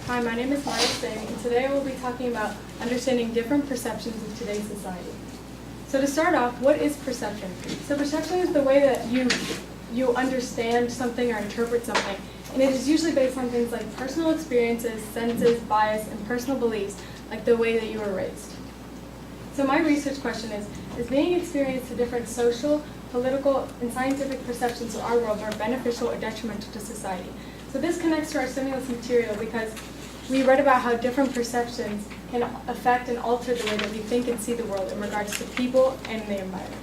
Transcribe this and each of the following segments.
Hi, my name is Maya Singh, and today we'll be talking about understanding different perceptions of today's society. So to start off, what is perception? So perception is the way that you understand something or interpret something, and it is usually based on things like personal experiences, senses, bias, and personal beliefs, like the way that you were raised. So my research question is being experienced to different social, political, and scientific perceptions of our world more beneficial or detrimental to society? So this connects to our stimulus material because we read about how different perceptions can affect and alter the way that we think and see the world in regards to people and the environment.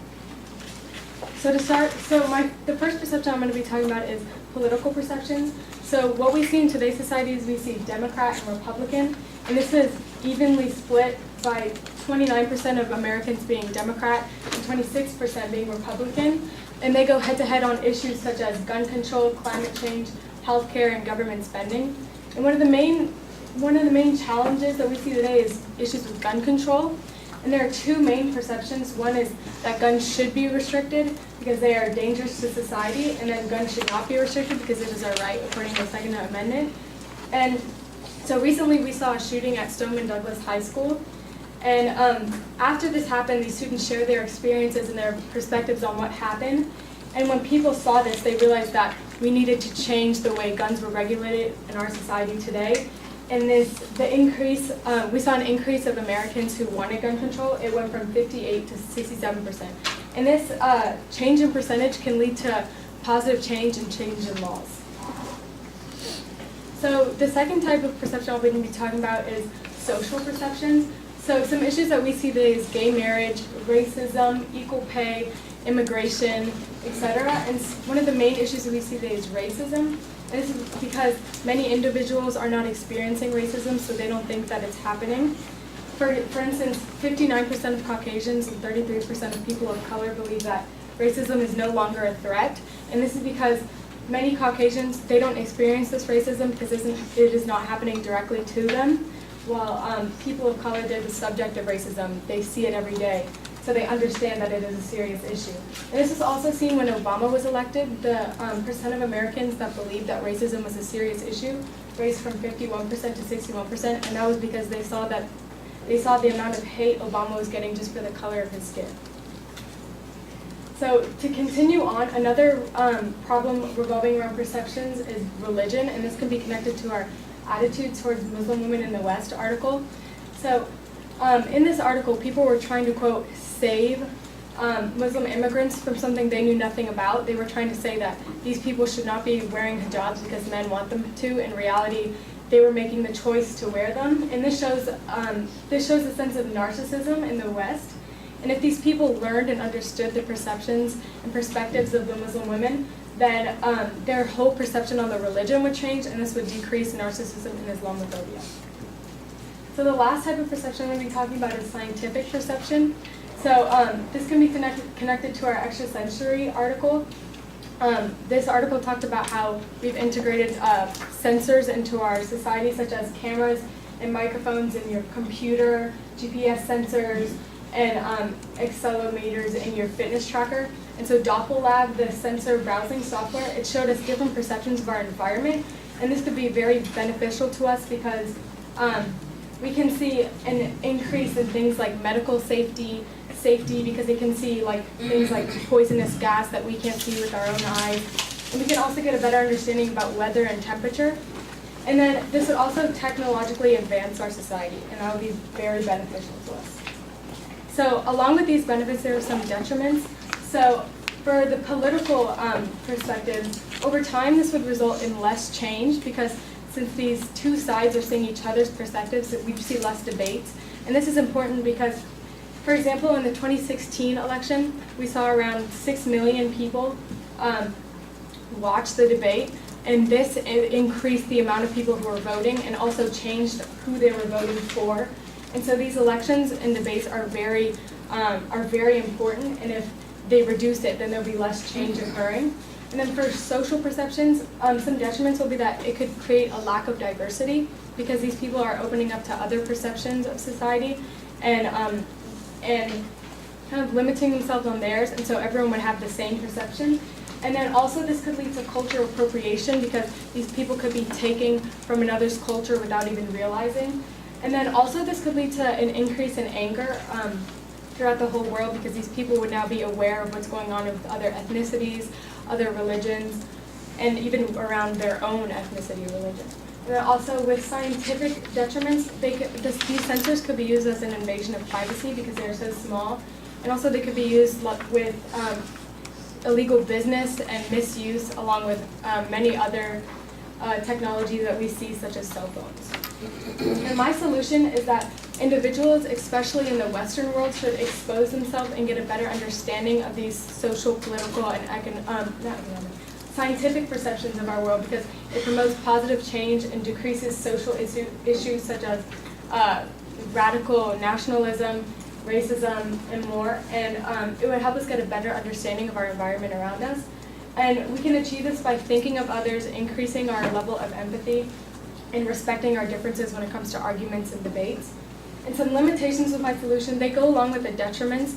So to start, the first perception I'm going to be talking about is political perceptions. So what we see in today's society is we see Democrat and Republican, and this is evenly split by 29% of Americans being Democrat and 26% being Republican, and they go head-to-head on issues such as gun control, climate change, healthcare, and government spending. And one of the main challenges that we see today is issues with gun control. And there are two main perceptions. One is that guns should be restricted because they are dangerous to society, and then guns should not be restricted because it is our right according to the Second Amendment. And so recently we saw a shooting at Stoneman Douglas High School. And after this happened, these students shared their experiences and their perspectives on what happened. And when people saw this, they realized that we needed to change the way guns were regulated in our society today. And we saw an increase of Americans who wanted gun control. It went from 58 to 67%. And this change in percentage can lead to positive change and change in laws. So the second type of perception I'll be talking about is social perceptions. So some issues that we see today is gay marriage, racism, equal pay, immigration, etc. And one of the main issues that we see today is racism. And this is because many individuals are not experiencing racism, so they don't think that it's happening. For instance, 59% of Caucasians and 33% of people of color believe that racism is no longer a threat. And this is because many Caucasians, they don't experience this racism because it is not happening directly to them, while people of color, they're the subject of racism. They see it every day, so they understand that it is a serious issue. And this was also seen when Obama was elected. The percent of Americans that believed that racism was a serious issue raised from 51% to 61%, and that was because they saw the amount of hate Obama was getting just for the color of his skin. So to continue on, another problem revolving around perceptions is religion, and this can be connected to our attitudes towards Muslim women in the West article. So in this article, people were trying to, quote, save Muslim immigrants from something they knew nothing about. They were trying to say that these people should not be wearing hijabs because men want them to. In reality, they were making the choice to wear them. And this shows a sense of narcissism in the West. And if these people learned and understood the perceptions and perspectives of the Muslim women, then their whole perception on the religion would change, and this would decrease narcissism and Islamophobia. So the last type of perception I'm going to be talking about is scientific perception. So this can be connected to our extrasensory article. This article talked about how we've integrated sensors into our society, such as cameras and microphones in your computer, GPS sensors, and accelerometers in your fitness tracker. And so Doppellab, the sensor browsing software, it showed us different perceptions of our environment. And this could be very beneficial to us because we can see an increase in things like medical safety because it can see things like poisonous gas that we can't see with our own eyes. And we can also get a better understanding about weather and temperature. And then this would also technologically advance our society, and that would be very beneficial to us. So along with these benefits, there are some detriments. So for the political perspective, over time this would result in less change because since these two sides are seeing each other's perspectives, we see less debates. And this is important because, for example, in the 2016 election, we saw around 6 million people watch the debate, and this increased the amount of people who were voting and also changed who they were voting for. And so these elections and debates are very important, and if they reduce it, then there'll be less change occurring. And then for social perceptions, some detriments will be that it could create a lack of diversity because these people are opening up to other perceptions of society and kind of limiting themselves on theirs, and so everyone would have the same perception. And then also this could lead to cultural appropriation because these people could be taking from another's culture without even realizing. And then also this could lead to an increase in anger throughout the whole world because these people would now be aware of what's going on with other ethnicities, other religions, and even around their own ethnicity or religion. And then also with scientific detriments, these sensors could be used as an invasion of privacy because they're so small. And also they could be used with illegal business and misuse along with many other technologies that we see such as cell phones. And my solution is that individuals, especially in the Western world, should expose themselves and get a better understanding of these social, political, and scientific perceptions of our world because it promotes positive change and decreases social issues such as radical nationalism, racism, and more. And it would help us get a better understanding of our environment around us. And we can achieve this by thinking of others, increasing our level of empathy, and respecting our differences when it comes to arguments and debates. And some limitations with my solution, they go along with the detriments.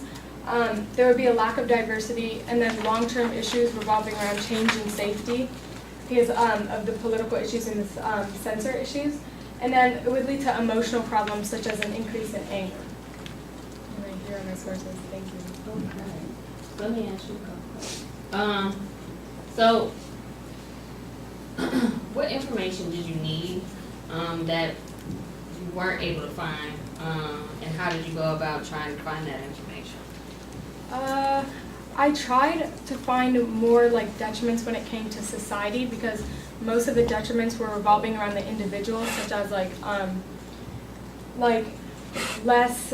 There would be a lack of diversity, and then long-term issues revolving around change and safety because of the political issues and the sensor issues. And then it would lead to emotional problems such as an increase in anger. And right here are my sources. Thank you. Okay. Let me ask you a couple questions. So, what information did you need that you weren't able to find, and how did you go about trying to find that information? I tried to find more like detriments when it came to society because most of the detriments were revolving around the individual, such as like less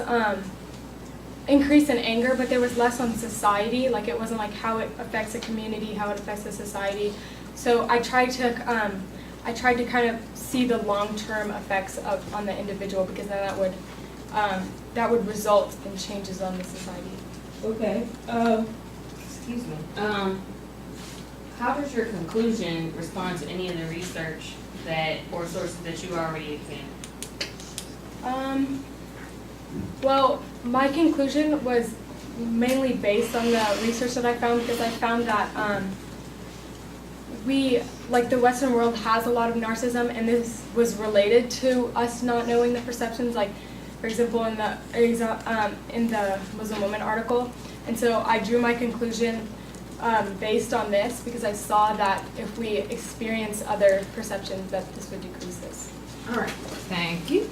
increase in anger, but there was less on society. Like it wasn't like how it affects a community, how it affects the society. So I tried to kind of see the long-term effects on the individual because then that would result in changes on the society. Okay. Excuse me. How does your conclusion respond to any of the research or sources that you already examined? Well, my conclusion was mainly based on the research that I found because I found that the Western world has a lot of narcissism, and this was related to us not knowing the perceptions. Like, for example, in the Muslim Woman article, and so I drew my conclusion based on this because I saw that if we experience other perceptions, that this would decrease this. All right. Thank you.